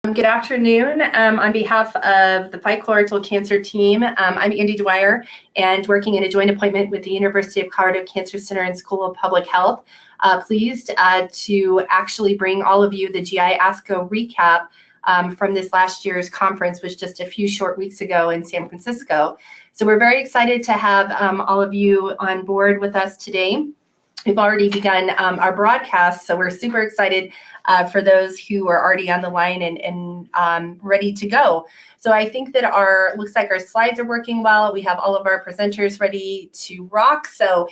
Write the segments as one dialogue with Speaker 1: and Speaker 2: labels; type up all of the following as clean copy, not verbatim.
Speaker 1: Good afternoon. On behalf of the Fight Colorectal Cancer team, I'm Andy Dwyer, and working in a joint appointment with the University of Colorado Cancer Center and School of Public Health. Pleased to actually bring all of you the GI ASCO recap from this last year's conference, which just a few short weeks ago in San Francisco. So we're very excited to have all of you on board with us today. We've already begun our broadcast, so we're super excited for those who are already on the line and ready to go. So I think that looks like our slides are working well. We have all of our presenters ready to rock. So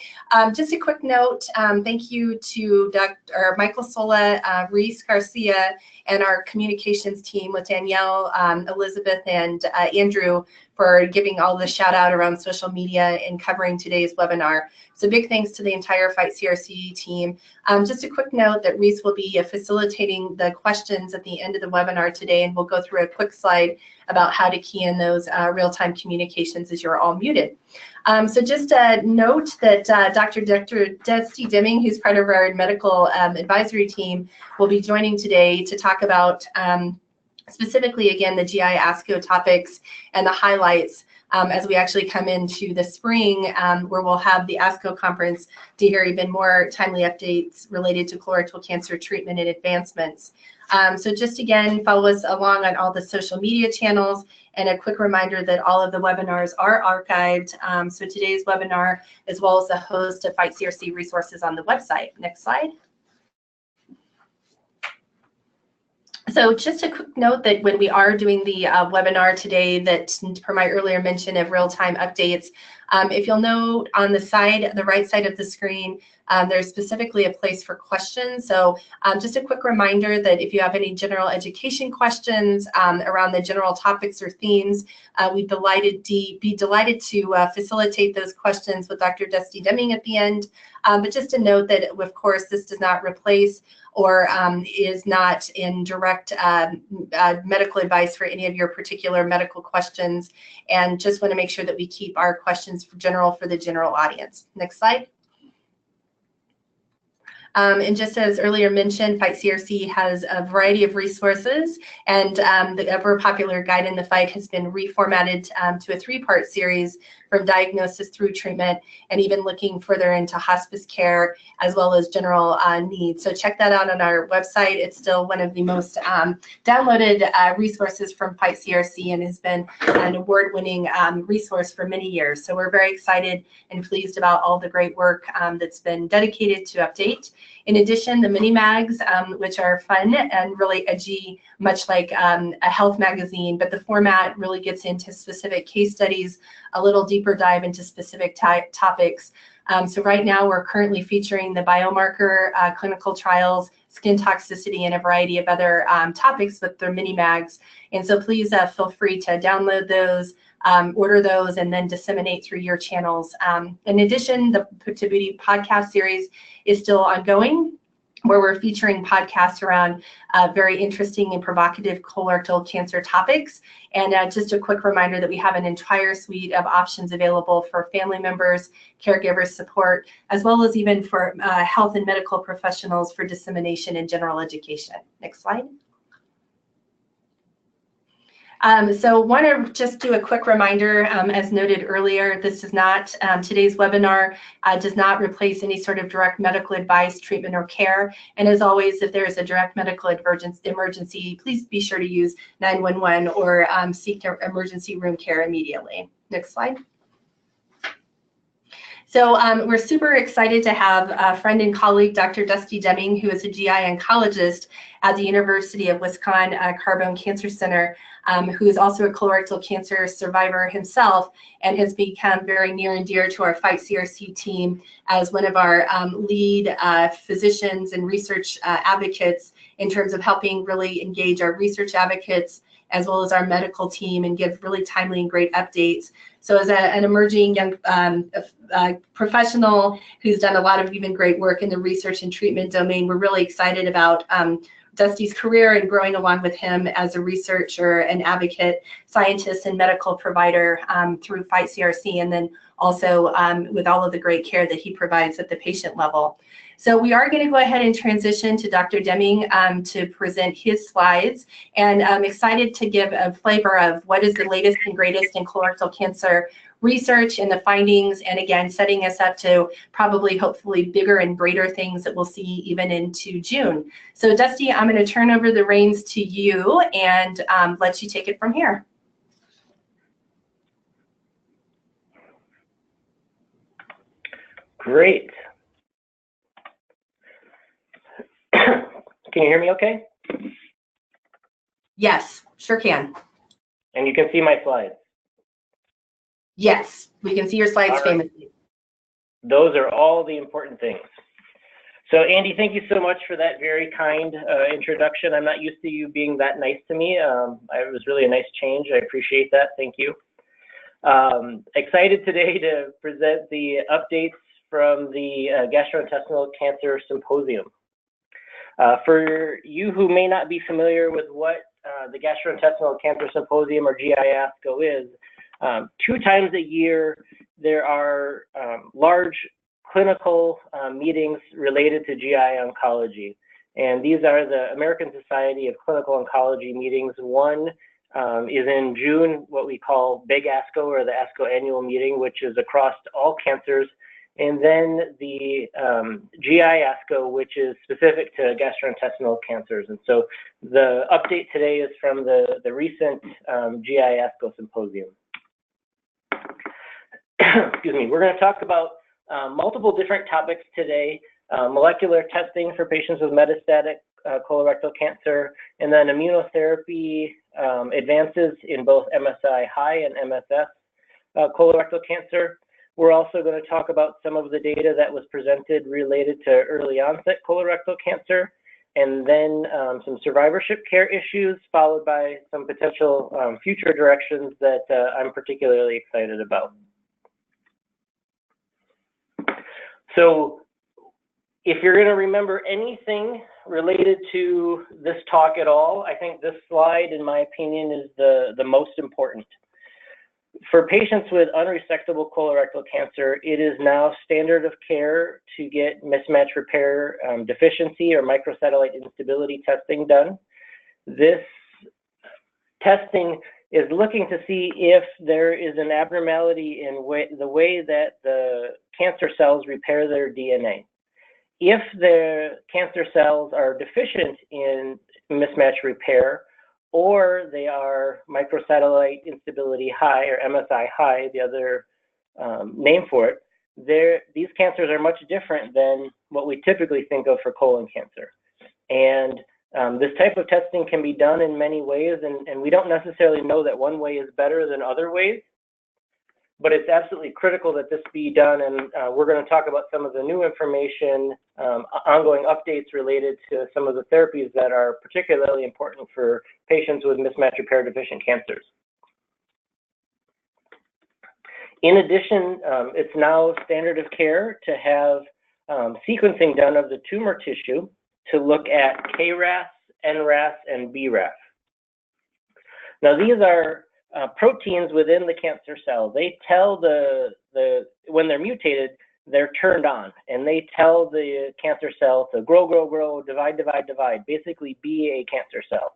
Speaker 1: just a quick note, thank you to Dr. Michael Sola, Reese Garcia, and our communications team with Danielle, Elizabeth, and Andrew for giving all the shout out around social media and covering today's webinar. So big thanks to the entire Fight CRC team. Just a quick note that Reese will be facilitating the questions at the end of the webinar today, and we'll go through a quick slide about how to key in those real-time communications as you're all muted. So just a note that Dr. Dusty Deming, who's part of our medical advisory team, will be joining today to talk about specifically, again, the GI ASCO topics and the highlights as we actually come into the spring, where we'll have the ASCO conference to hear even more timely updates related to colorectal cancer treatment and advancements. So just again, follow us along on all the social media channels, and a quick reminder that all of the webinars are archived. So today's webinar, as well as the host of Fight CRC resources on the website. Next slide. So just a quick note that when we are doing the webinar today, that per my earlier mention of real-time updates, if you'll note on the right side of the screen, there's specifically a place for questions. So just a quick reminder that if you have any general education questions around the general topics or themes, we'd be delighted to facilitate those questions with Dr. Dusty Deming at the end. But just to note that, of course, this does not replace or is not in direct medical advice for any of your particular medical questions, and just want to make sure that we keep our questions for the general audience. Next slide. And just as earlier mentioned, Fight CRC has a variety of resources, and the ever popular Guide in the Fight has been reformatted to a 3-part series from diagnosis through treatment, and even looking further into hospice care as well as general needs. So check that out on our website. It's still one of the most downloaded resources from Fight CRC, and has been an award-winning resource for many years. So we're very excited and pleased about all the great work that's been dedicated to update. In addition, the mini mags, which are fun and really edgy, much like a health magazine, but the format really gets into specific case studies, a little deeper dive into specific topics. So right now we're currently featuring the biomarker clinical trials, skin toxicity, and a variety of other topics with their mini mags. And so please feel free to download those, order those, and then disseminate through your channels. In addition, the Put to Beauty podcast series is still ongoing, where we're featuring podcasts around very interesting and provocative colorectal cancer topics. And just a quick reminder that we have an entire suite of options available for family members, caregivers support, as well as even for health and medical professionals for dissemination and general education. Next slide. So want to just do a quick reminder, as noted earlier, this is not, today's webinar does not replace any sort of direct medical advice, treatment, or care. And as always, if there is a direct medical emergency, please be sure to use 911 or seek emergency room care immediately. Next slide. So we're super excited to have a friend and colleague, Dr. Dusty Deming, who is a GI oncologist at the University of Wisconsin Cancer Center, who is also a colorectal cancer survivor himself, and has become very near and dear to our Fight CRC team as one of our lead physicians and research advocates in terms of helping really engage our research advocates as well as our medical team and give really timely and great updates. So as an emerging young professional who's done a lot of even great work in the research and treatment domain, we're really excited about Dusty's career and growing along with him as a researcher and advocate, scientist, and medical provider through Fight CRC, and then also with all of the great care that he provides at the patient level. So we are going to go ahead and transition to Dr. Deming to present his slides, and I'm excited to give a flavor of what is the latest and greatest in colorectal cancer research and the findings, and again, setting us up to probably, hopefully, bigger and greater things that we'll see even into June. So Dusty, I'm going to turn over the reins to you and let you take it from here.
Speaker 2: Great. Can you hear me okay?
Speaker 1: Yes, sure can.
Speaker 2: And you can see my slides?
Speaker 1: Yes, we can see your slides
Speaker 2: right.
Speaker 1: famously.
Speaker 2: Those are all the important things. So Andy, thank you so much for that very kind introduction. I'm not used to you being that nice to me. It was really a nice change. I appreciate that. Thank you. Excited today to present the updates from the Gastrointestinal Cancer Symposium. For you who may not be familiar with what the Gastrointestinal Cancer Symposium, or GI-ASCO, is, 2 times a year there are large clinical meetings related to GI oncology. And these are the American Society of Clinical Oncology meetings. One is in June, what we call Big ASCO, or the ASCO annual meeting, which is across all cancers. And then the GI ASCO, which is specific to gastrointestinal cancers. And so the update today is from the recent GI ASCO Symposium. Excuse me. We're going to talk about multiple different topics today: molecular testing for patients with metastatic colorectal cancer, and then immunotherapy advances in both MSI high and MSS colorectal cancer. We're also going to talk about some of the data that was presented related to early onset colorectal cancer, and then some survivorship care issues, followed by some potential future directions that I'm particularly excited about. So if you're going to remember anything related to this talk at all, I think this slide, in my opinion, is the most important. For patients with unresectable colorectal cancer, it is now standard of care to get mismatch repair deficiency or microsatellite instability testing done. This testing is looking to see if there is an abnormality in the way that the cancer cells repair their DNA. If the cancer cells are deficient in mismatch repair, or they are microsatellite instability high, or MSI high, the other name for it, these cancers are much different than what we typically think of for colon cancer. And this type of testing can be done in many ways, and we don't necessarily know that one way is better than other ways, but it's absolutely critical that this be done, and we're going to talk about some of the new information, ongoing updates related to some of the therapies that are particularly important for patients with mismatch repair deficient cancers. In addition, it's now standard of care to have sequencing done of the tumor tissue to look at KRAS, NRAS, and BRAF. Now, these are proteins within the cancer cell. They tell when they're mutated, they're turned on, and they tell the cancer cell to grow, grow, grow, divide, divide, divide, basically be a cancer cell.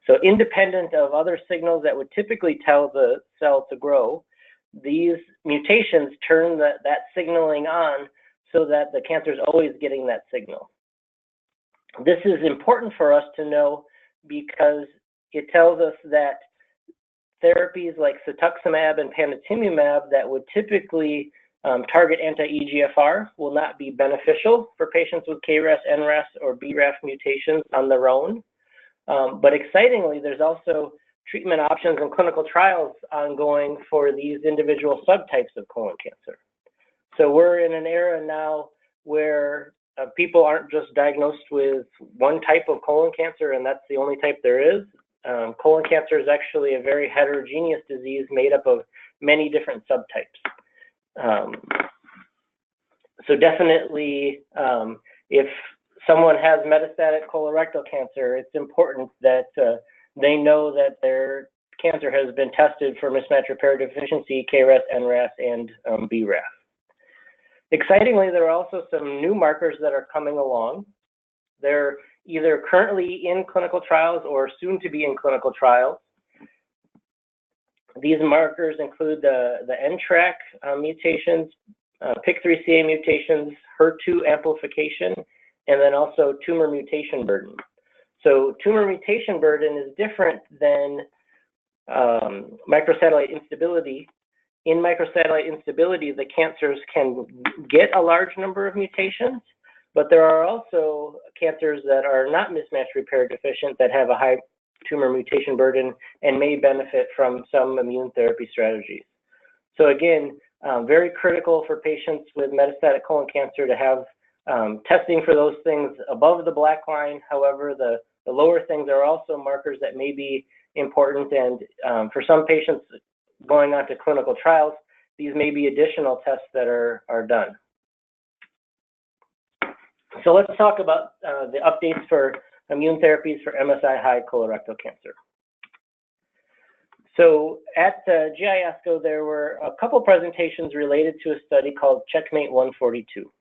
Speaker 2: So independent of other signals that would typically tell the cell to grow, these mutations turn that signaling on so that the cancer is always getting that signal. This is important for us to know because it tells us that therapies like cetuximab and panitumumab that would typically target anti-EGFR will not be beneficial for patients with KRAS, NRAS, or BRAF mutations on their own. But excitingly, there's also treatment options and clinical trials ongoing for these individual subtypes of colon cancer. So we're in an era now where people aren't just diagnosed with one type of colon cancer and that's the only type there is. Colon cancer is actually a very heterogeneous disease made up of many different subtypes. So definitely, if someone has metastatic colorectal cancer, it's important that they know that their cancer has been tested for mismatch repair deficiency, KRAS, NRAS, and BRAF. Excitingly, there are also some new markers that are coming along. They're either currently in clinical trials or soon to be in clinical trials. These markers include the NTRK mutations, PIK3CA mutations, HER2 amplification, and then also tumor mutation burden. So tumor mutation burden is different than microsatellite instability. In microsatellite instability, the cancers can get a large number of mutations, but there are also cancers that are not mismatch repair deficient that have a high tumor mutation burden and may benefit from some immune therapy strategies. So again, very critical for patients with metastatic colon cancer to have testing for those things above the black line. However, the lower things are also markers that may be important, and for some patients going on to clinical trials, these may be additional tests that are done. So let's talk about the updates for immune therapies for MSI-high colorectal cancer. So at GI ASCO, there were a couple presentations related to a study called Checkmate 142.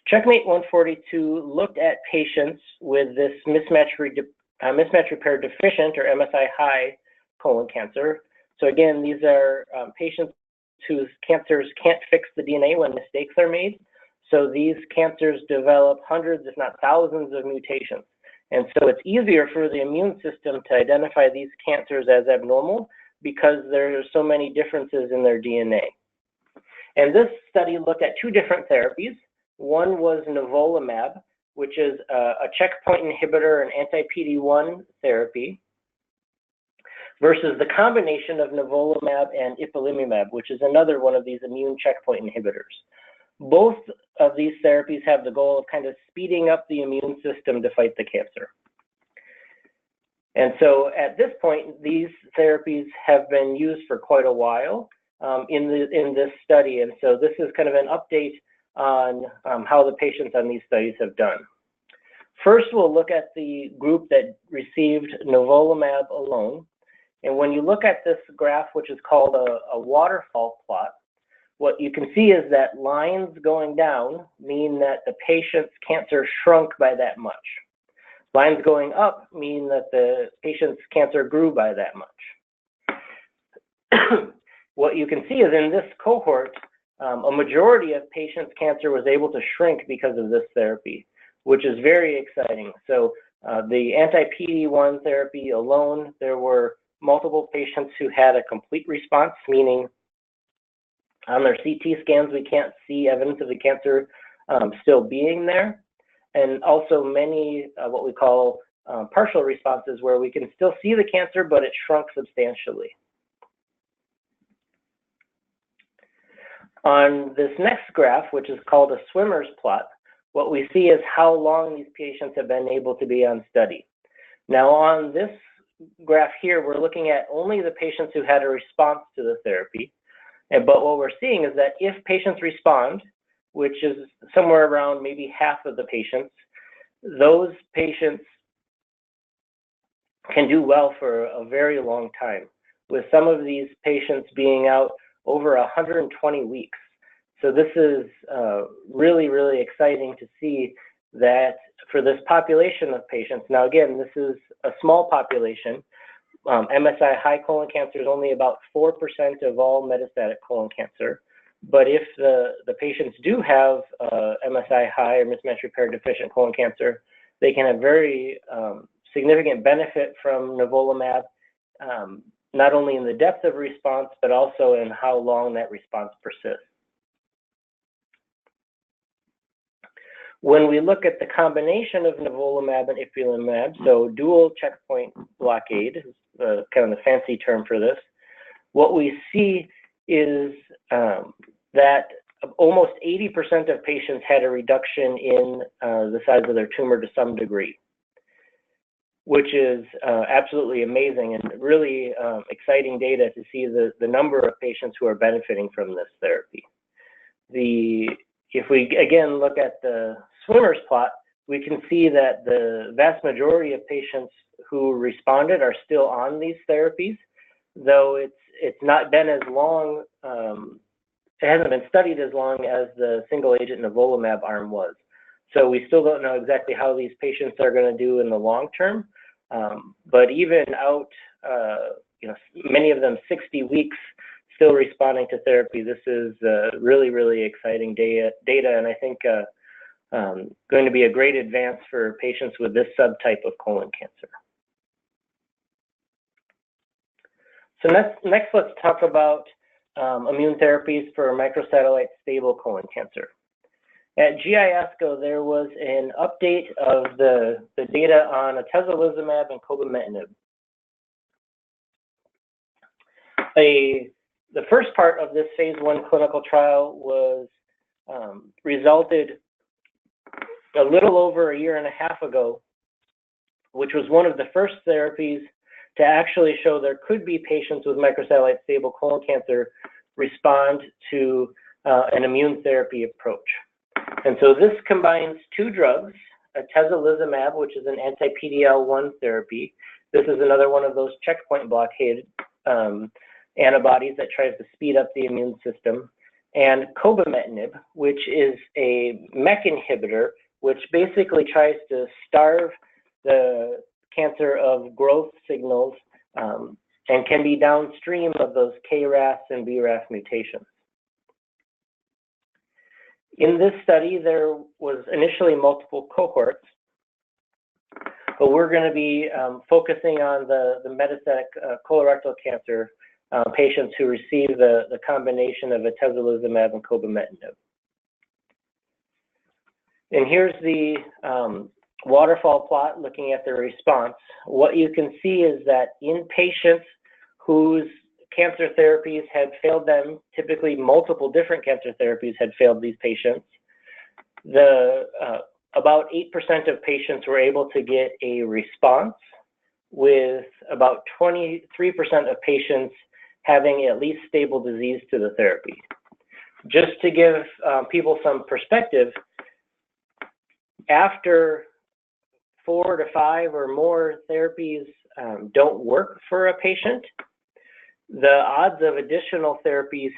Speaker 2: Checkmate 142 looked at patients with this mismatch repair deficient or MSI-high colon cancer. So again, these are patients whose cancers can't fix the DNA when mistakes are made. So these cancers develop hundreds, if not thousands, of mutations. And so it's easier for the immune system to identify these cancers as abnormal because there are so many differences in their DNA. And this study looked at two different therapies. One was nivolumab, which is a checkpoint inhibitor and anti-PD-1 therapy, versus the combination of nivolumab and ipilimumab, which is another one of these immune checkpoint inhibitors. Both of these therapies have the goal of kind of speeding up the immune system to fight the cancer. And so at this point, these therapies have been used for quite a while in this study. And so this is kind of an update on how the patients on these studies have done. First, we'll look at the group that received nivolumab alone. And when you look at this graph, which is called a waterfall plot, what you can see is that lines going down mean that the patient's cancer shrunk by that much. Lines going up mean that the patient's cancer grew by that much. What you can see is in this cohort, a majority of patients' cancer was able to shrink because of this therapy, which is very exciting. So the anti-PD-1 therapy alone, there were multiple patients who had a complete response, meaning on their CT scans, we can't see evidence of the cancer still being there. And also many what we call partial responses, where we can still see the cancer, but it shrunk substantially. On this next graph, which is called a swimmer's plot, what we see is how long these patients have been able to be on study. Now on this graph here, we're looking at only the patients who had a response to the therapy. But what we're seeing is that if patients respond, which is somewhere around maybe half of the patients, those patients can do well for a very long time, with some of these patients being out over 120 weeks. So this is really, really exciting to see that for this population of patients. Now again, this is a small population. MSI-high colon cancer is only about 4% of all metastatic colon cancer. But if the patients do have MSI-high or mismatch repair deficient colon cancer, they can have very significant benefit from nivolumab, not only in the depth of response, but also in how long that response persists. When we look at the combination of nivolumab and ipilimumab, so dual checkpoint blockade, kind of the fancy term for this, what we see is that almost 80% of patients had a reduction in the size of their tumor to some degree, which is absolutely amazing and really exciting data to see the number of patients who are benefiting from this therapy. If we again look at the swimmer's plot, we can see that the vast majority of patients who responded are still on these therapies, though it's not been as long, it hasn't been studied as long as the single agent nivolumab arm was. So we still don't know exactly how these patients are going to do in the long term, but even out, many of them 60 weeks still responding to therapy. This is really, really exciting data, and I think going to be a great advance for patients with this subtype of colon cancer. So next let's talk about immune therapies for microsatellite stable colon cancer. At GI ASCO, there was an update of the data on atezolizumab and cobimetinib. The first part of this phase 1 clinical trial was resulted a little over a year and a half ago, which was one of the first therapies to actually show there could be patients with microsatellite stable colon cancer respond to an immune therapy approach. And so this combines two drugs, atezolizumab, which is an anti-PD-L1 therapy. This is another one of those checkpoint blockade antibodies that tries to speed up the immune system, and cobimetinib, which is a MEK inhibitor, which basically tries to starve the cancer of growth signals and can be downstream of those KRAS and BRAF mutations. In this study, there was initially multiple cohorts, but we're going to be focusing on the metastatic colorectal cancer patients who receive the combination of atezolizumab and cobimetinib. And here's the waterfall plot looking at the response. What you can see is that in patients whose cancer therapies had failed them, typically multiple different cancer therapies had failed these patients, about 8% of patients were able to get a response, with about 23% of patients having at least stable disease to the therapy. Just to give people some perspective, after 4 to 5 or more therapies don't work for a patient, the odds of additional therapies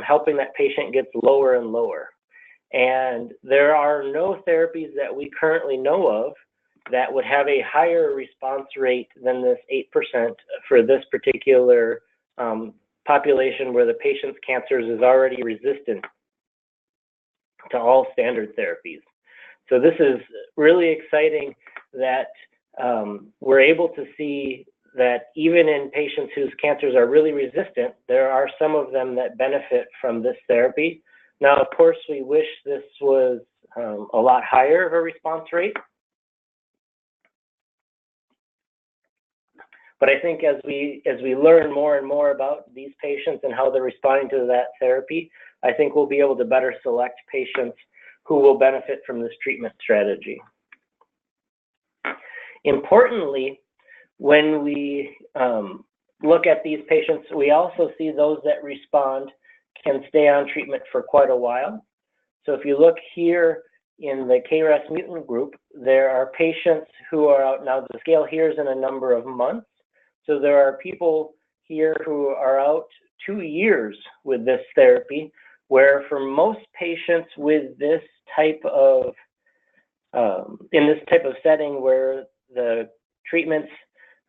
Speaker 2: helping that patient gets lower and lower. And there are no therapies that we currently know of that would have a higher response rate than this 8% for this particular population where the patient's cancers is already resistant to all standard therapies. So this is really exciting that we're able to see that even in patients whose cancers are really resistant, there are some of them that benefit from this therapy. Now, of course, we wish this was a lot higher of a response rate. But I think as we learn more and more about these patients and how they're responding to that therapy, I think we'll be able to better select patients who will benefit from this treatment strategy. Importantly, when we look at these patients, we also see those that respond can stay on treatment for quite a while. So if you look here in the KRAS mutant group, there are patients who are out now. The scale here is in a number of months. So there are people here who are out 2 years with this therapy, where for most patients with this type of, in this type of setting where the treatments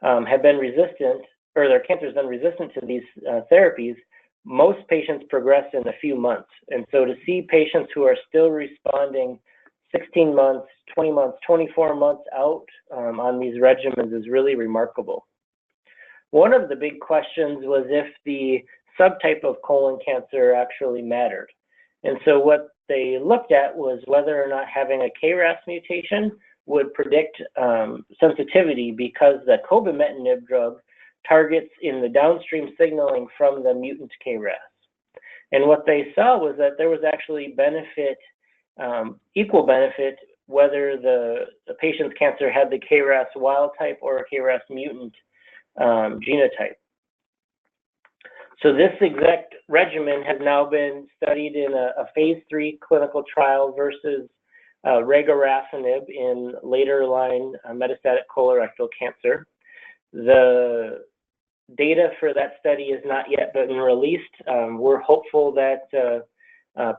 Speaker 2: have been resistant, or their cancer has been resistant to these therapies, most patients progress in a few months. And so to see patients who are still responding 16 months, 20 months, 24 months out on these regimens is really remarkable. One of the big questions was if the subtype of colon cancer actually mattered. And so what they looked at was whether or not having a KRAS mutation would predict sensitivity, because the cobimetinib drug targets in the downstream signaling from the mutant KRAS. And what they saw was that there was actually benefit, equal benefit, whether the patient's cancer had the KRAS wild type or a KRAS mutant genotype. So this exact regimen has now been studied in a phase 3 clinical trial versus regorafenib in later line metastatic colorectal cancer. The data for that study has not yet been released. We're hopeful that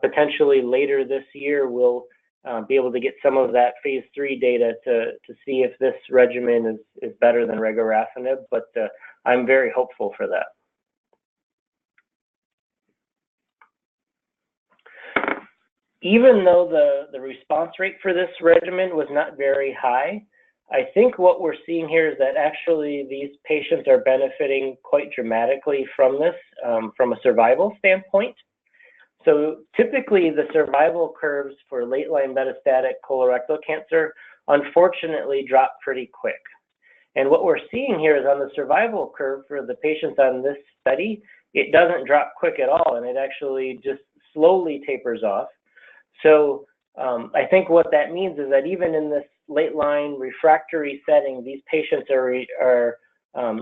Speaker 2: potentially later this year we'll be able to get some of that phase 3 data to see if this regimen is better than regorafenib, but I'm very hopeful for that. Even though the response rate for this regimen was not very high, I think what we're seeing here is that actually these patients are benefiting quite dramatically from this from a survival standpoint. So typically the survival curves for late-line metastatic colorectal cancer unfortunately drop pretty quick. And what we're seeing here is on the survival curve for the patients on this study, it doesn't drop quick at all, and it actually just slowly tapers off. So I think what that means is that even in this late-line refractory setting, these patients are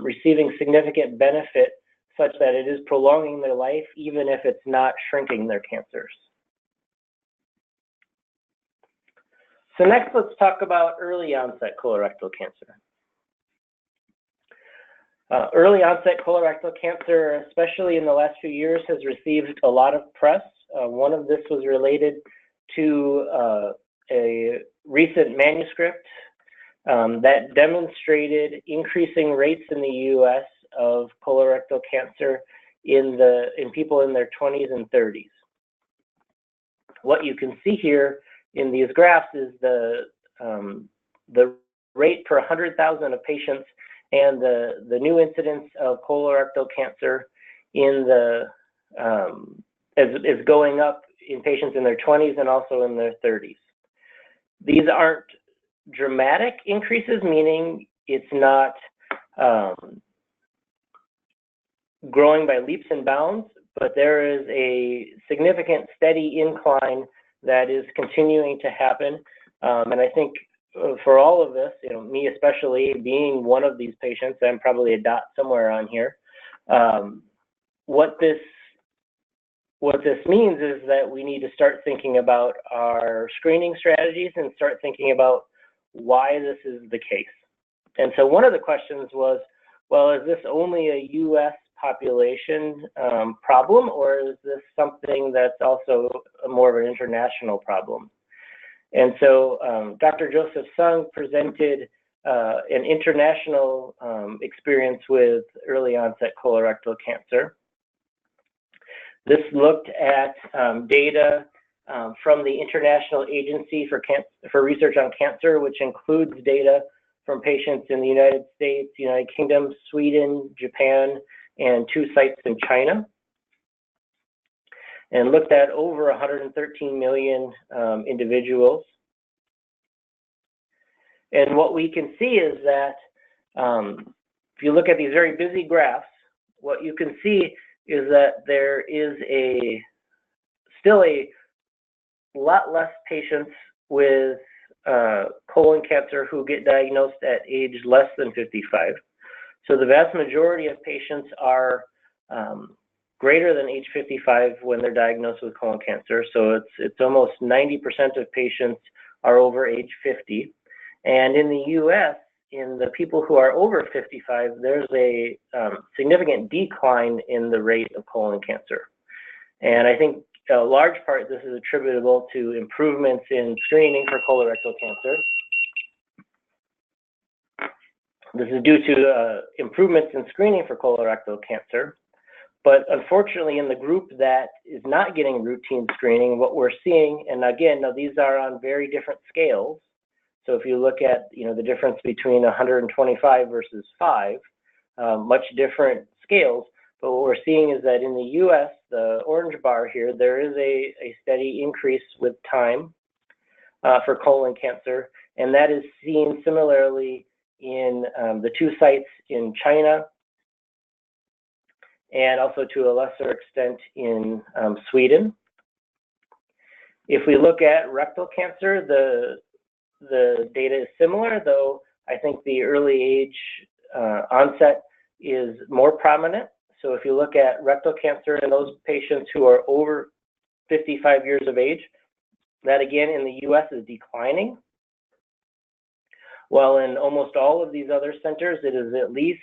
Speaker 2: receiving significant benefit such that it is prolonging their life, even if it's not shrinking their cancers. So next, let's talk about early onset colorectal cancer. Early onset colorectal cancer, especially in the last few years, has received a lot of press. One of this was related to a recent manuscript that demonstrated increasing rates in the U.S. of colorectal cancer in people in their 20s and 30s. What you can see here in these graphs is the rate per 100,000 of patients and the new incidence of colorectal cancer is going up in patients in their 20s and also in their 30s. These aren't dramatic increases, meaning it's not growing by leaps and bounds, but there is a significant steady incline that is continuing to happen. And I think for all of us, me especially being one of these patients, I'm probably a dot somewhere on here. What this means is that we need to start thinking about our screening strategies and start thinking about why this is the case. And so one of the questions was, well, is this only a U.S. population problem, or is this something that's also more of an international problem? And so Dr. Joseph Sung presented an international experience with early onset colorectal cancer. This looked at data from the International Agency for Research on Cancer, which includes data from patients in the United States, United Kingdom, Sweden, Japan, and 2 sites in China, and looked at over 113 million individuals. And what we can see is that if you look at these very busy graphs, what you can see is that there is still a lot less patients with colon cancer who get diagnosed at age less than 55. So the vast majority of patients are greater than age 55 when they're diagnosed with colon cancer. So it's almost 90% of patients are over age 50. And in the US, in the people who are over 55, there's a significant decline in the rate of colon cancer. And I think a large part this is attributable to improvements in screening for colorectal cancer. This is due to improvements in screening for colorectal cancer. But unfortunately, in the group that is not getting routine screening, what we're seeing, and again, now these are on very different scales. So if you look at the difference between 125 versus 5, much different scales. But what we're seeing is that in the US, the orange bar here, there is a steady increase with time for colon cancer. And that is seen similarly in the 2 sites in China, and also to a lesser extent in Sweden. If we look at rectal cancer, the data is similar, though I think the early age onset is more prominent. So if you look at rectal cancer in those patients who are over 55 years of age, That again in the US is declining, while in almost all of these other centers it is at least,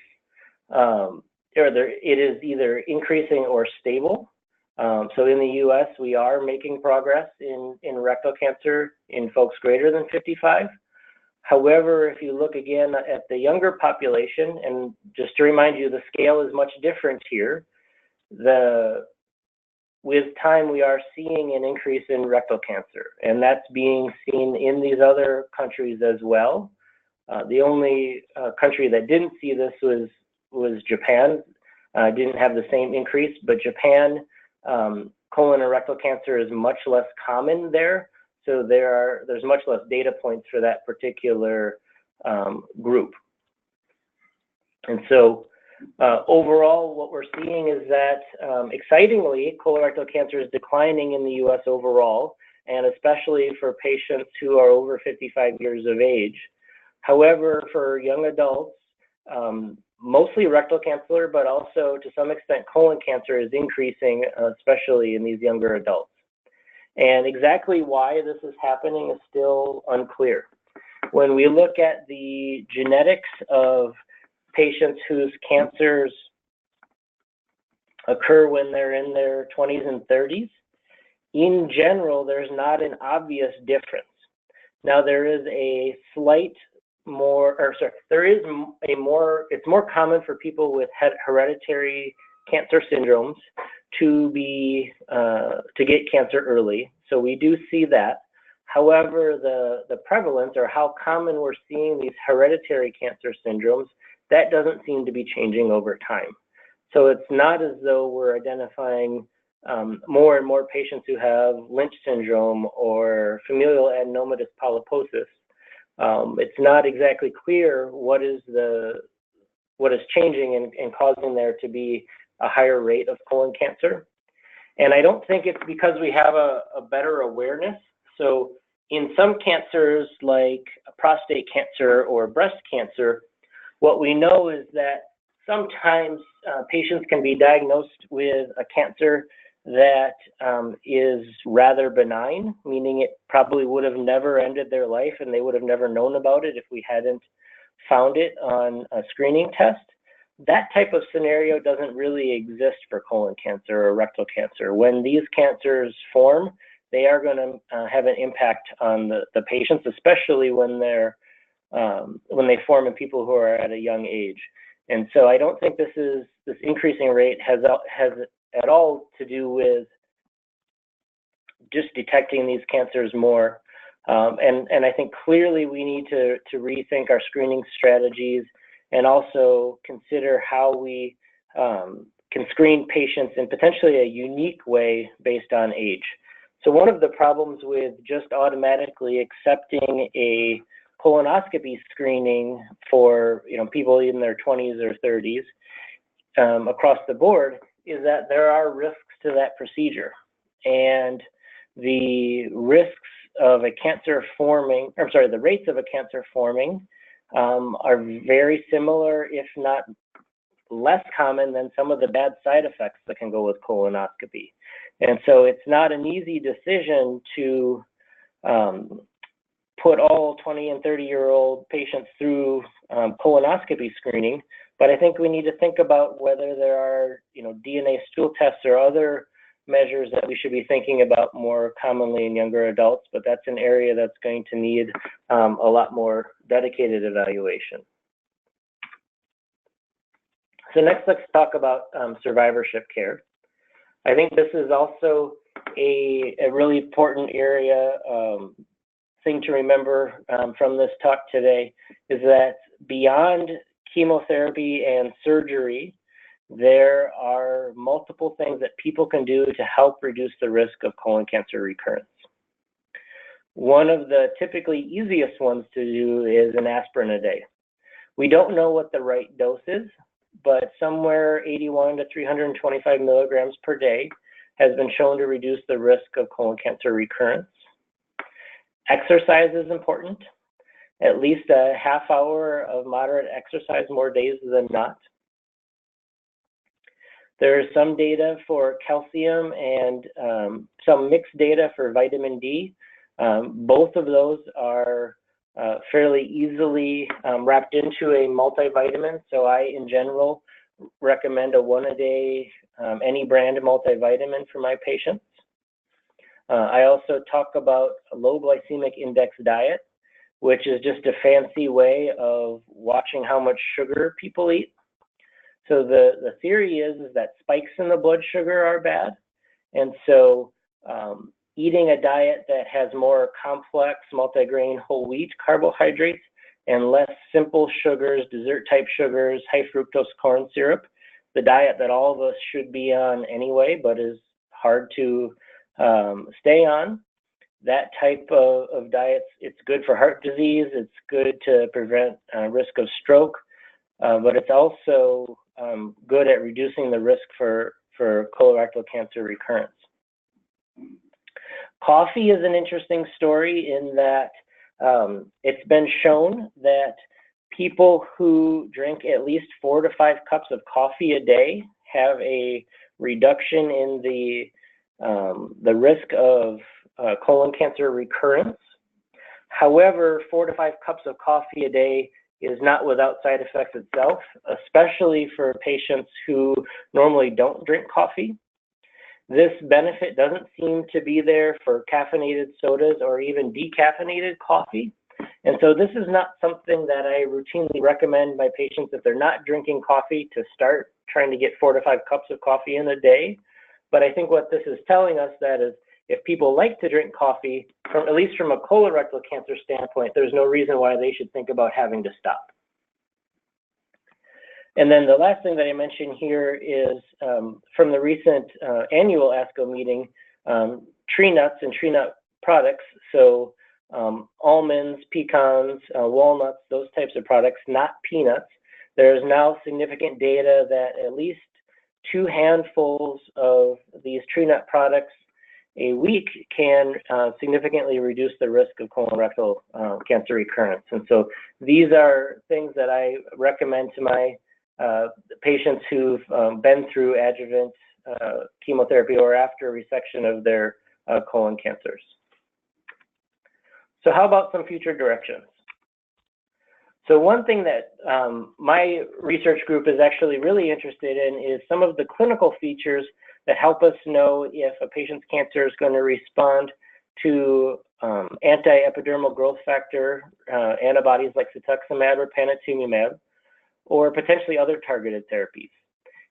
Speaker 2: it is either increasing or stable. So in the US we are making progress in rectal cancer in folks greater than 55. However, if you look again at the younger population, and just to remind you, the scale is much different here. With time, we are seeing an increase in rectal cancer, and that's being seen in these other countries as well. The only country that didn't see this was Japan. Didn't have the same increase, but Japan, colon and rectal cancer is much less common there. So there's much less data points for that particular group. And so overall, what we're seeing is that, excitingly, colorectal cancer is declining in the US overall, and especially for patients who are over 55 years of age. However, for young adults, mostly rectal cancer, but also to some extent colon cancer is increasing, especially in these younger adults. And exactly why this is happening is still unclear. When we look at the genetics of patients whose cancers occur when they're in their 20s and 30s, in general, there's not an obvious difference. Now, there is a slight more, or sorry, there is a more, it's more common for people with hereditary cancer syndromes to get cancer early. So we do see that. However, the prevalence, or how common we're seeing these hereditary cancer syndromes, that doesn't seem to be changing over time. So it's not as though we're identifying more and more patients who have Lynch syndrome or familial adenomatous polyposis. It's not exactly clear what is changing and causing there to be a higher rate of colon cancer. And I don't think it's because we have a better awareness. So in some cancers like prostate cancer or breast cancer, what we know is that sometimes patients can be diagnosed with a cancer that is rather benign, meaning it probably would have never ended their life and they would have never known about it if we hadn't found it on a screening test. That type of scenario doesn't really exist for colon cancer or rectal cancer. When these cancers form, they are going to have an impact on the patients, especially when they form in people who are at a young age. And so I don't think this increasing rate has at all to do with just detecting these cancers more. And I think clearly we need to rethink our screening strategies and also consider how we can screen patients in potentially a unique way based on age. So one of the problems with just automatically accepting a colonoscopy screening for people in their 20s or 30s across the board is that there are risks to that procedure. And the risks of a cancer forming, the rates of a cancer forming are very similar, if not less common than some of the bad side effects that can go with colonoscopy. And so it's not an easy decision to put all 20 and 30-year-old patients through colonoscopy screening, but I think we need to think about whether there are DNA stool tests or other measures that we should be thinking about more commonly in younger adults, but that's an area that's going to need a lot more dedicated evaluation. So next, let's talk about survivorship care. I think this is also a really important area. Thing to remember from this talk today is that beyond chemotherapy and surgery, there are multiple things that people can do to help reduce the risk of colon cancer recurrence. One of the typically easiest ones to do is an aspirin a day. We don't know what the right dose is, but somewhere 81 to 325 milligrams per day has been shown to reduce the risk of colon cancer recurrence. Exercise is important, at least a half hour of moderate exercise more days than not. There is some data for calcium and some mixed data for vitamin D, Both of those are fairly easily wrapped into a multivitamin. So I, in general, recommend a 1-a-day, any brand multivitamin for my patients. I also talk about a low glycemic index diet, which is just a fancy way of watching how much sugar people eat. So the theory is that spikes in the blood sugar are bad. And so eating a diet that has more complex multigrain whole wheat carbohydrates and less simple sugars, dessert type sugars, high fructose corn syrup, the diet that all of us should be on anyway, but is hard to stay on. That type of diets, it's good for heart disease, it's good to prevent risk of stroke, but it's also good at reducing the risk for colorectal cancer recurrence. Coffee is an interesting story in that it's been shown that people who drink at least 4 to 5 cups of coffee a day have a reduction in the risk of colon cancer recurrence. However, 4 to 5 cups of coffee a day is not without side effects itself, especially for patients who normally don't drink coffee. This benefit doesn't seem to be there for caffeinated sodas or even decaffeinated coffee. And so this is not something that I routinely recommend my patients if they're not drinking coffee to start trying to get 4 to 5 cups of coffee in a day. But I think what this is telling us that is if people like to drink coffee, at least from a colorectal cancer standpoint, there's no reason why they should think about having to stop. And then the last thing that I mentioned here is from the recent annual ASCO meeting, tree nuts and tree nut products, so almonds, pecans, walnuts, those types of products, not peanuts. There is now significant data that at least 2 handfuls of these tree nut products a week can significantly reduce the risk of colorectal cancer recurrence. And so these are things that I recommend to my patients who've been through adjuvant chemotherapy or after resection of their colon cancers. So how about some future directions? So one thing that my research group is actually really interested in is some of the clinical features that help us know if a patient's cancer is going to respond to anti-epidermal growth factor antibodies like cetuximab or panitumumab, or potentially other targeted therapies.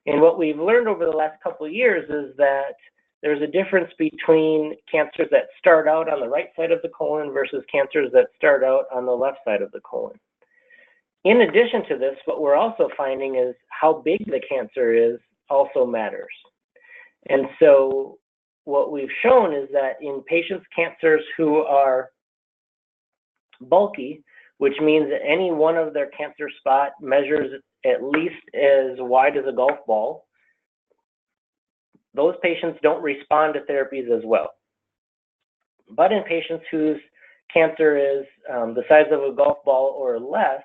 Speaker 2: And what we've learned over the last couple of years is that there's a difference between cancers that start out on the right side of the colon versus cancers that start out on the left side of the colon. In addition to this, what we're also finding is how big the cancer is also matters. And so what we've shown is that in patients' cancers who are bulky, which means that any one of their cancer spot measures at least as wide as a golf ball, those patients don't respond to therapies as well. But in patients whose cancer is the size of a golf ball or less,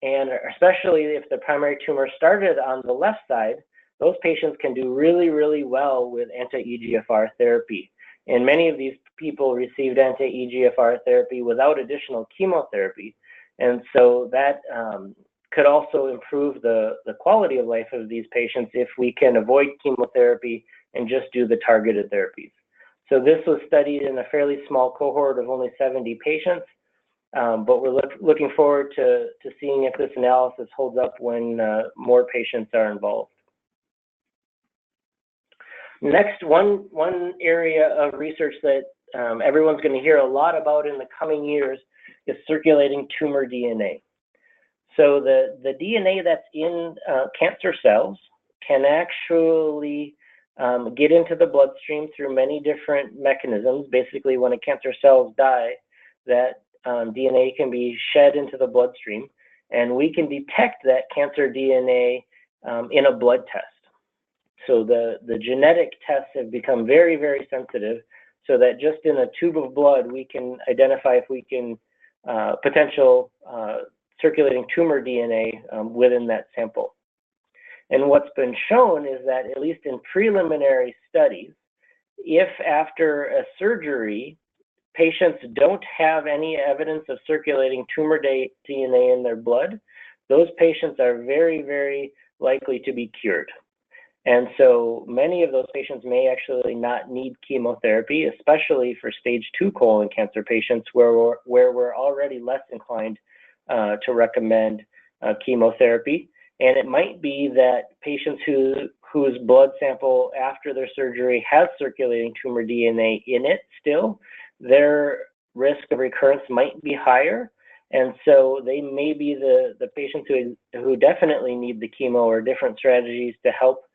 Speaker 2: and especially if the primary tumor started on the left side, those patients can do really, really well with anti-EGFR therapy. And many of these people received anti-EGFR therapy without additional chemotherapy. And so that could also improve the quality of life of these patients if we can avoid chemotherapy and just do the targeted therapies. So this was studied in a fairly small cohort of only 70 patients, but we're looking forward to seeing if this analysis holds up when more patients are involved. Next, one area of research that everyone's going to hear a lot about in the coming years is circulating tumor DNA. So the DNA that's in cancer cells can actually get into the bloodstream through many different mechanisms. Basically, when a cancer cells die, that DNA can be shed into the bloodstream, and we can detect that cancer DNA in a blood test. So the genetic tests have become very, very sensitive, so that just in a tube of blood, we can identify if we can potential circulating tumor DNA within that sample. And what's been shown is that, at least in preliminary studies, if after a surgery, patients don't have any evidence of circulating tumor DNA in their blood, those patients are very, very likely to be cured. And so many of those patients may actually not need chemotherapy, especially for stage 2 colon cancer patients where we're already less inclined to recommend chemotherapy. And it might be that patients whose blood sample after their surgery has circulating tumor DNA in it still, their risk of recurrence might be higher. And so they may be the patients who definitely need the chemo or different strategies to help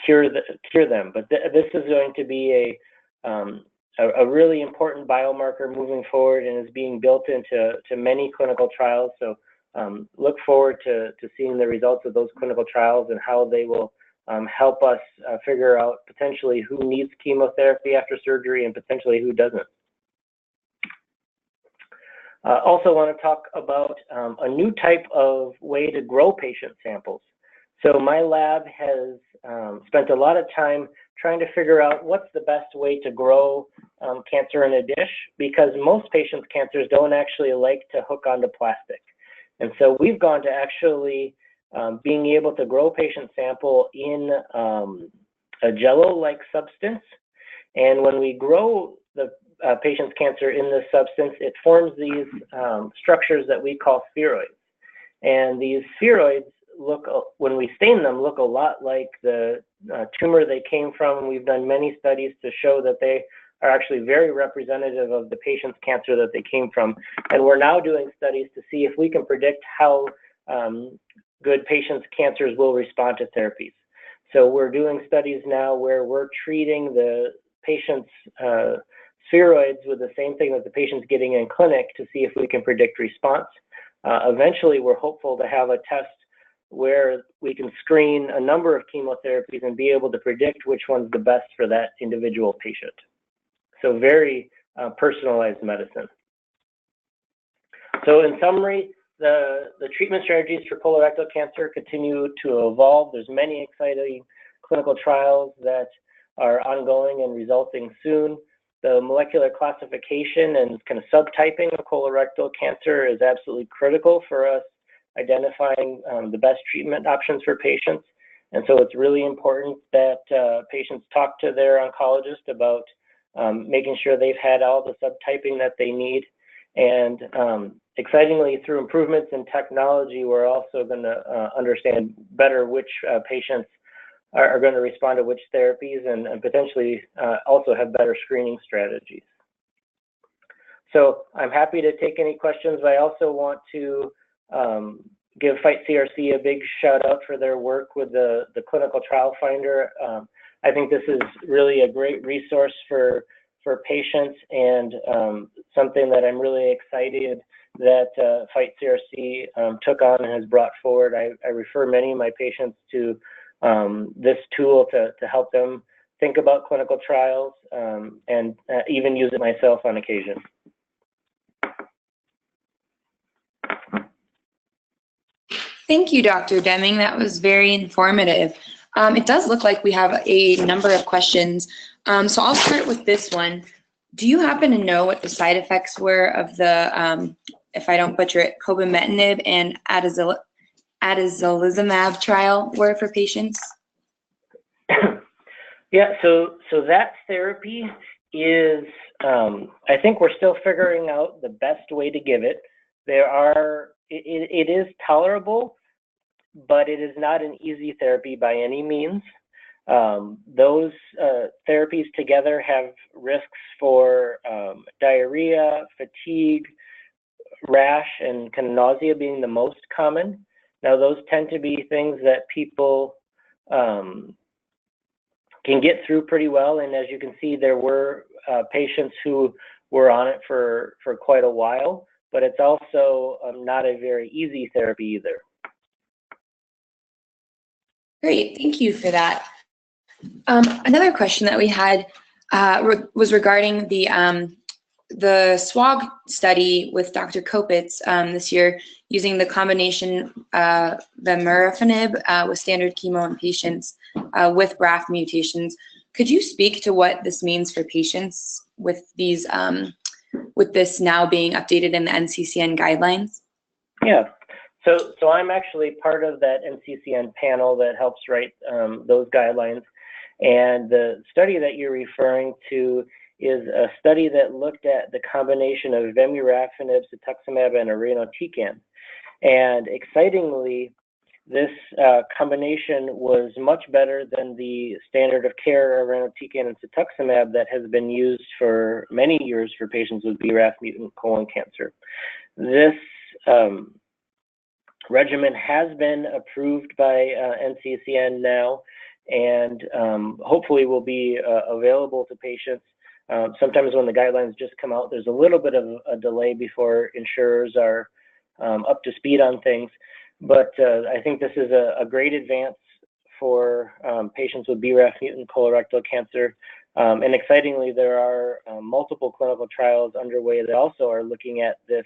Speaker 2: cure them. But this is going to be a really important biomarker moving forward and is being built into many clinical trials. So look forward to seeing the results of those clinical trials and how they will help us figure out potentially who needs chemotherapy after surgery and potentially who doesn't. Also want to talk about a new type of way to grow patient samples. So my lab has spent a lot of time trying to figure out what's the best way to grow cancer in a dish, because most patients' cancers don't actually like to hook onto plastic. And so we've gone to actually being able to grow patient sample in a jello-like substance. And when we grow the patient's cancer in this substance, it forms these structures that we call spheroids. And these spheroids when we stain them, look a lot like the tumor they came from. We've done many studies to show that they are actually very representative of the patient's cancer that they came from. And we're now doing studies to see if we can predict how good patients' cancers will respond to therapies. So we're doing studies now where we're treating the patient's spheroids with the same thing that the patient's getting in clinic to see if we can predict response. Eventually, we're hopeful to have a test where we can screen a number of chemotherapies and be able to predict which one's the best for that individual patient. So very personalized medicine. So in summary, the treatment strategies for colorectal cancer continue to evolve. There's many exciting clinical trials that are ongoing and resulting soon. The molecular classification and kind of subtyping of colorectal cancer is absolutely critical for us identifying the best treatment options for patients. And so it's really important that patients talk to their oncologist about making sure they've had all the subtyping that they need. And excitingly, through improvements in technology, we're also going to understand better which patients are going to respond to which therapies and potentially also have better screening strategies. So I'm happy to take any questions, but I also want to give Fight CRC a big shout out for their work with the clinical trial finder. I think this is really a great resource for patients and something that I'm really excited that Fight CRC took on and has brought forward. I refer many of my patients to this tool to help them think about clinical trials and even use it myself on occasion.
Speaker 3: Thank you, Dr. Deming. That was very informative. It does look like we have a number of questions. So I'll start with this one. Do you happen to know what the side effects were of the, if I don't butcher it, cobimetinib and atezolizumab trial were for patients?
Speaker 2: Yeah, so that therapy is, I think we're still figuring out the best way to give it. It is tolerable, but it is not an easy therapy by any means. Those therapies together have risks for diarrhea, fatigue, rash, and kind of nausea being the most common. Now, those tend to be things that people can get through pretty well. And as you can see, there were patients who were on it for quite a while, but it's also not a very easy therapy either.
Speaker 3: Great, thank you for that. Another question that we had was regarding the SWOG study with Dr. Kopitz this year using the combination vemurafenib with standard chemo in patients with BRAF mutations. Could you speak to what this means for patients with these with this now being updated in the NCCN guidelines?
Speaker 2: Yeah. So I'm actually part of that NCCN panel that helps write those guidelines. And the study that you're referring to is a study that looked at the combination of vemurafenib, cetuximab, and irinotecan. And excitingly, this combination was much better than the standard of care irinotecan and cetuximab that has been used for many years for patients with BRAF mutant colon cancer. This regimen has been approved by NCCN now, and hopefully will be available to patients. Sometimes when the guidelines just come out, there's a little bit of a delay before insurers are up to speed on things. But I think this is a great advance for patients with BRAF mutant colorectal cancer. And excitingly, there are multiple clinical trials underway that also are looking at this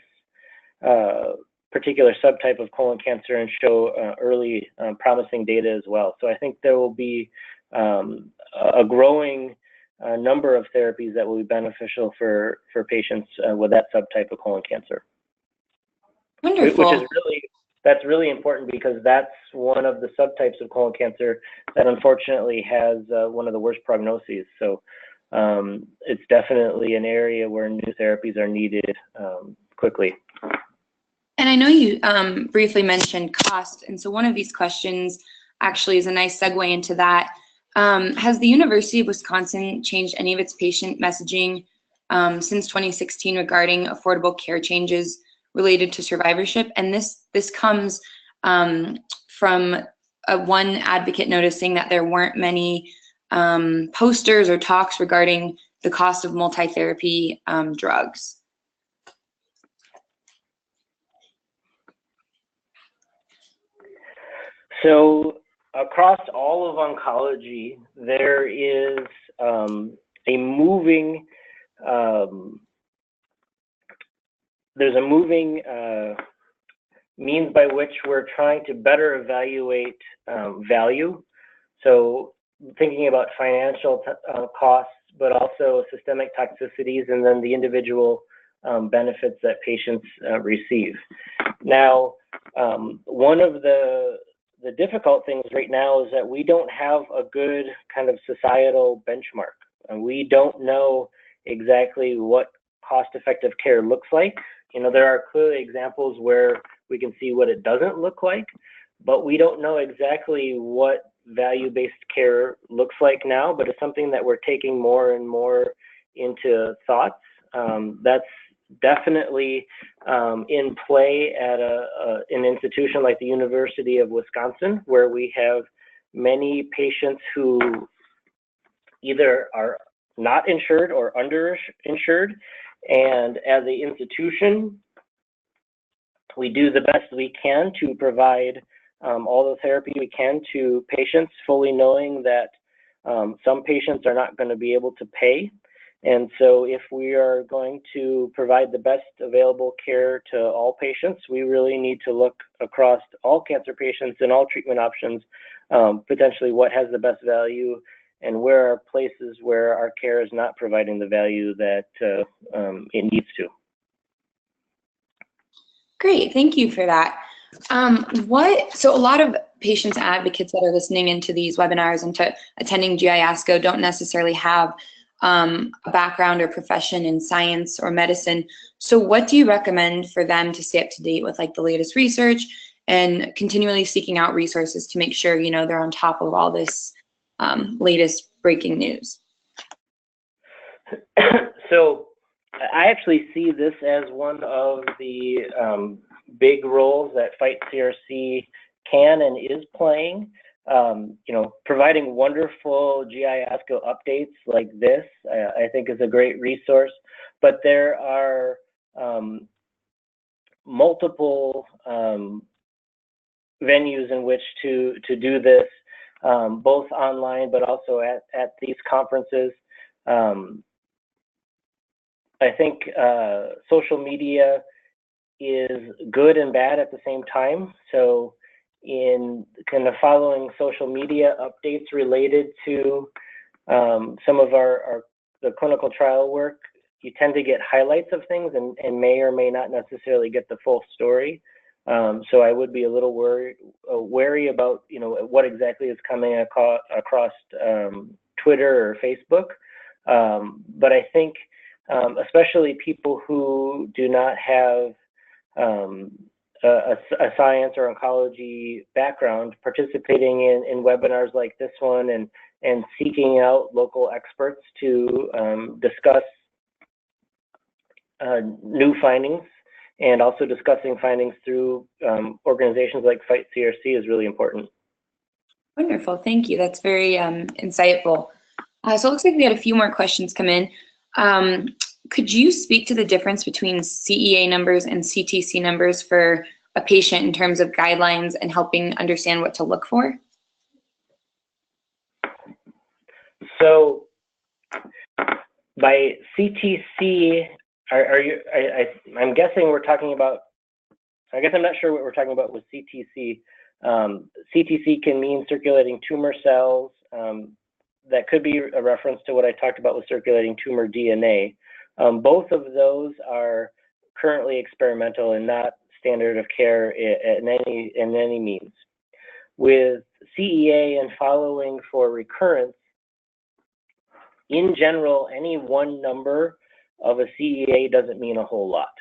Speaker 2: particular subtype of colon cancer and show early promising data as well. So I think there will be a growing number of therapies that will be beneficial for patients with that subtype of colon cancer.
Speaker 3: Wonderful.
Speaker 2: Which is that's really important because that's one of the subtypes of colon cancer that unfortunately has one of the worst prognoses. So it's definitely an area where new therapies are needed quickly.
Speaker 3: And I know you briefly mentioned cost, and so one of these questions actually is a nice segue into that. Has the University of Wisconsin changed any of its patient messaging since 2016 regarding affordable care changes related to survivorship? And this comes from one advocate noticing that there weren't many posters or talks regarding the cost of multi-therapy drugs.
Speaker 2: So across all of oncology, there is a moving means by which we're trying to better evaluate value. So thinking about financial costs, but also systemic toxicities, and then the individual benefits that patients receive. Now, one of the difficult things right now is that we don't have a good kind of societal benchmark. And we don't know exactly what cost-effective care looks like. You know, there are clearly examples where we can see what it doesn't look like, but we don't know exactly what value-based care looks like now, but it's something that we're taking more and more into thoughts. That's definitely in play at an institution like the University of Wisconsin, where we have many patients who either are not insured or underinsured. And as an institution, we do the best we can to provide all the therapy we can to patients, fully knowing that some patients are not going to be able to pay. And so if we are going to provide the best available care to all patients, we really need to look across all cancer patients and all treatment options, potentially what has the best value and where are places where our care is not providing the value that it needs to.
Speaker 3: Great, thank you for that. So a lot of patients and advocates that are listening into these webinars and to attending GI ASCO don't necessarily have a background or profession in science or medicine. So what do you recommend for them to stay up to date with like the latest research and continually seeking out resources to make sure, you know, they're on top of all this latest breaking news?
Speaker 2: So I actually see this as one of the big roles that Fight CRC can and is playing. You know, providing wonderful GI ASCO updates like this, I think is a great resource, but there are multiple venues in which to do this, both online, but also at these conferences. I think social media is good and bad at the same time. So in kind of following social media updates related to some of our the clinical trial work, you tend to get highlights of things and may or may not necessarily get the full story. So I would be a little wary about, you know, what exactly is coming across Twitter or Facebook. But I think especially people who do not have a science or oncology background, participating in webinars like this one and seeking out local experts to discuss new findings, and also discussing findings through organizations like Fight CRC is really important.
Speaker 3: Wonderful, thank you. That's very insightful. So it looks like we had a few more questions come in. Could you speak to the difference between CEA numbers and CTC numbers for a patient in terms of guidelines and helping understand what to look for?
Speaker 2: So by CTC, I'm guessing we're talking about, I guess I'm not sure what we're talking about with CTC. CTC can mean circulating tumor cells. That could be a reference to what I talked about with circulating tumor DNA. Both of those are currently experimental and not standard of care in any means. With CEA and following for recurrence, in general, any one number of a CEA doesn't mean a whole lot.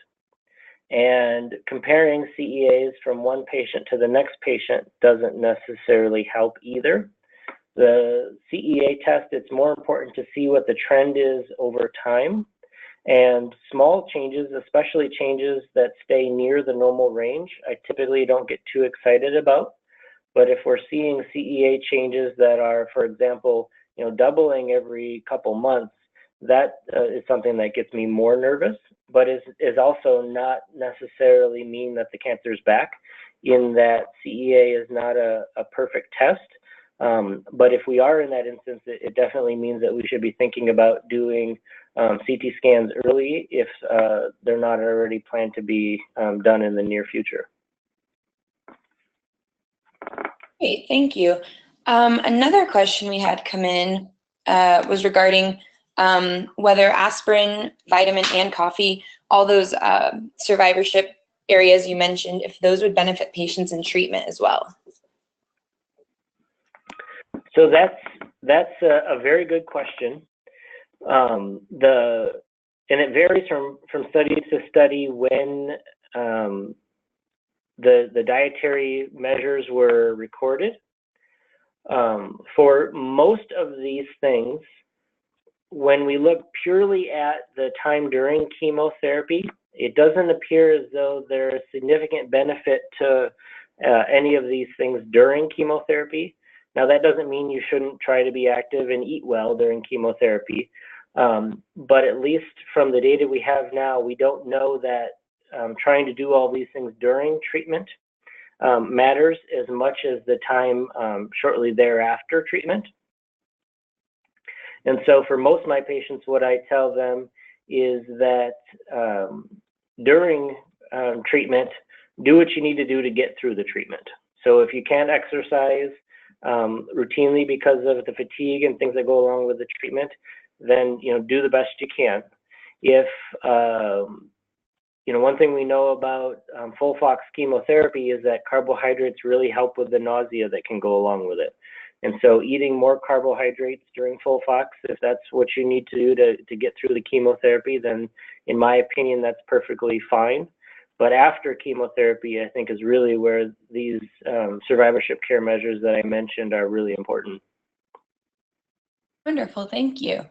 Speaker 2: And comparing CEAs from one patient to the next patient doesn't necessarily help either. The CEA test, it's more important to see what the trend is over time. And small changes, especially changes that stay near the normal range, I typically don't get too excited about. But if we're seeing CEA changes that are, for example, you know, doubling every couple months, that is something that gets me more nervous, but is also not necessarily mean that the cancer is back, in that CEA is not a perfect test. But if we are in that instance, it definitely means that we should be thinking about doing CT scans early if they're not already planned to be done in the near future.
Speaker 3: Great, thank you. Another question we had come in was regarding whether aspirin, vitamin, and coffee, all those survivorship areas you mentioned, if those would benefit patients in treatment as well.
Speaker 2: So that's a very good question. And it varies from study to study when the dietary measures were recorded. For most of these things, when we look purely at the time during chemotherapy, it doesn't appear as though there's significant benefit to any of these things during chemotherapy. Now, that doesn't mean you shouldn't try to be active and eat well during chemotherapy, but at least from the data we have now, we don't know that trying to do all these things during treatment matters as much as the time shortly thereafter treatment. And so for most of my patients, what I tell them is that during treatment, do what you need to do to get through the treatment. So if you can't exercise routinely because of the fatigue and things that go along with the treatment, then, you know, do the best you can. If you know, one thing we know about FOLFOX chemotherapy is that carbohydrates really help with the nausea that can go along with it. And so eating more carbohydrates during FOLFOX, if that's what you need to do to get through the chemotherapy, then in my opinion, that's perfectly fine. But after chemotherapy, I think is really where these survivorship care measures that I mentioned are really important.
Speaker 3: Wonderful, thank you.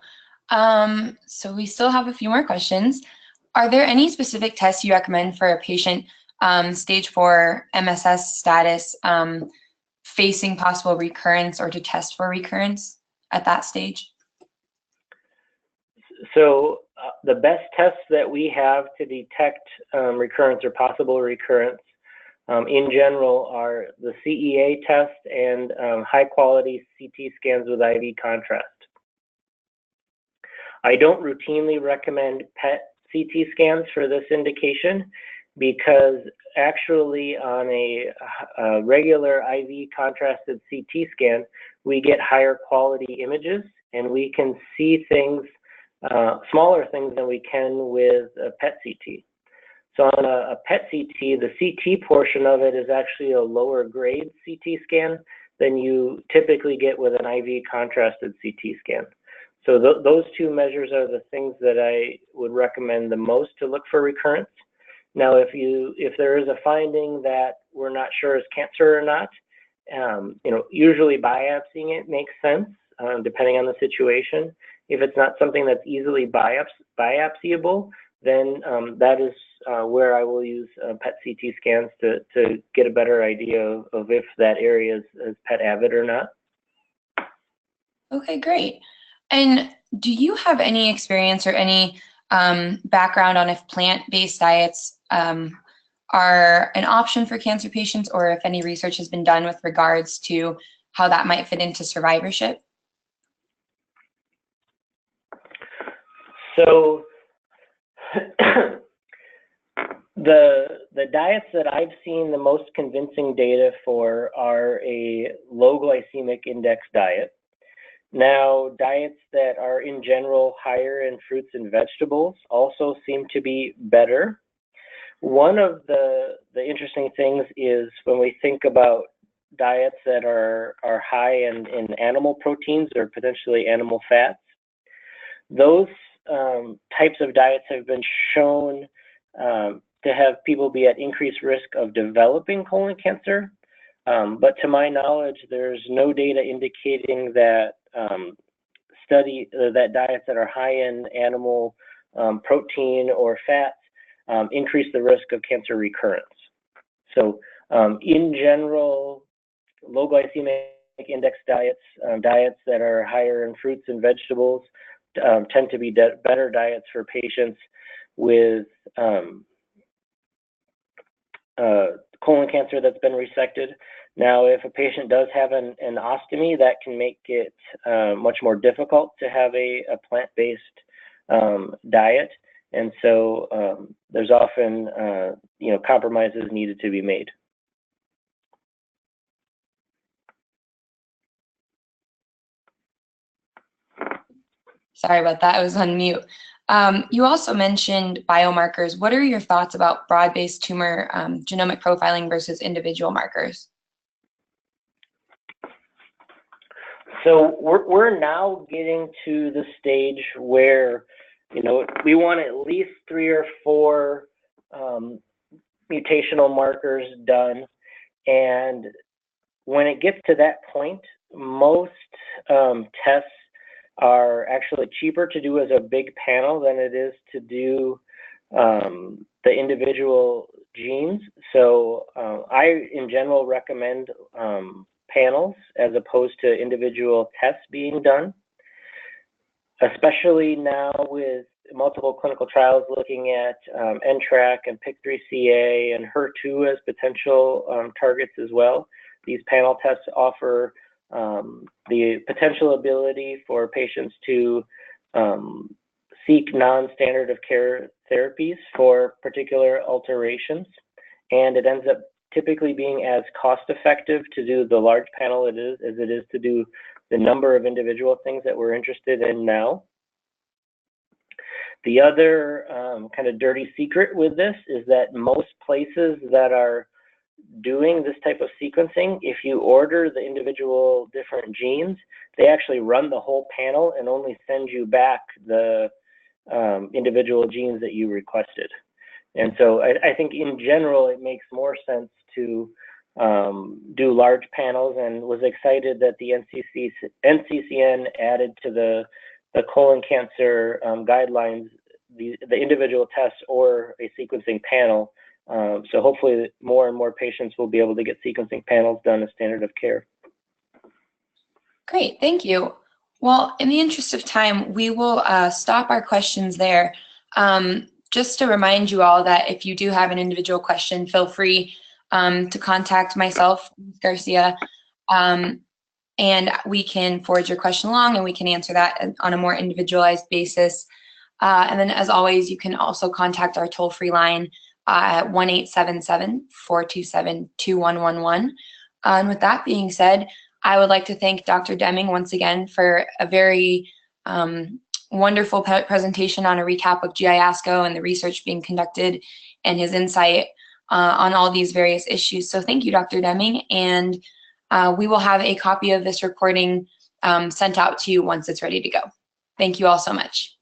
Speaker 3: So we still have a few more questions. Are there any specific tests you recommend for a patient stage 4 MSS status facing possible recurrence, or to test for recurrence at that stage?
Speaker 2: So the best tests that we have to detect recurrence or possible recurrence in general are the CEA test and high quality CT scans with IV contrast. I don't routinely recommend PET CT scans for this indication because actually on a regular IV contrasted CT scan, we get higher quality images and we can see things smaller things than we can with a PET CT. So on a PET CT, the CT portion of it is actually a lower grade CT scan than you typically get with an IV contrasted CT scan. So those two measures are the things that I would recommend the most to look for recurrence. Now, if there is a finding that we're not sure is cancer or not, usually biopsying it makes sense, depending on the situation. If it's not something that's easily biopsyable, then that is where I will use PET CT scans to get a better idea of if that area is PET avid or not.
Speaker 3: Okay, great. And do you have any experience or any background on if plant-based diets are an option for cancer patients, or if any research has been done with regards to how that might fit into survivorship?
Speaker 2: So the diets that I've seen the most convincing data for are a low glycemic index diet. Now, diets that are in general higher in fruits and vegetables also seem to be better. One of the interesting things is when we think about diets that are high in animal proteins or potentially animal fats, those types of diets have been shown to have people be at increased risk of developing colon cancer. But to my knowledge, there's no data indicating that that diets that are high in animal protein or fats increase the risk of cancer recurrence. So in general, low glycemic index diets, diets that are higher in fruits and vegetables, tend to be better diets for patients with colon cancer that's been resected. Now, if a patient does have an ostomy, that can make it much more difficult to have a plant-based diet. And so there's often, compromises needed to be made.
Speaker 3: Sorry about that, I was on mute. You also mentioned biomarkers. What are your thoughts about broad-based tumor genomic profiling versus individual markers?
Speaker 2: So we're now getting to the stage where, we want at least 3 or 4 mutational markers done. And when it gets to that point, most tests are actually cheaper to do as a big panel than it is to do the individual genes. So I, in general, recommend panels as opposed to individual tests being done, especially now with multiple clinical trials looking at NTRK and PIK3CA and HER2 as potential targets as well. These panel tests offer the potential ability for patients to seek non-standard of care therapies for particular alterations, and it ends up typically being as cost effective to do the large panel as it is to do the number of individual things that we're interested in now. The other kind of dirty secret with this is that most places that are doing this type of sequencing, if you order the individual different genes, they actually run the whole panel and only send you back the individual genes that you requested. And so I think in general, it makes more sense to do large panels, and was excited that the NCCN added to the colon cancer guidelines the individual tests or a sequencing panel. So hopefully more and more patients will be able to get sequencing panels done as standard of care.
Speaker 3: Great, thank you. Well, in the interest of time, we will stop our questions there. Just to remind you all that if you do have an individual question, feel free to contact myself, Garcia, and we can forward your question along and we can answer that on a more individualized basis. And then as always, you can also contact our toll-free line at 1-877-427-2111. And with that being said, I would like to thank Dr. Deming once again for a very wonderful presentation on a recap of GI ASCO and the research being conducted and his insight on all these various issues. So thank you, Dr. Deming, and we will have a copy of this recording sent out to you once it's ready to go. Thank you all so much.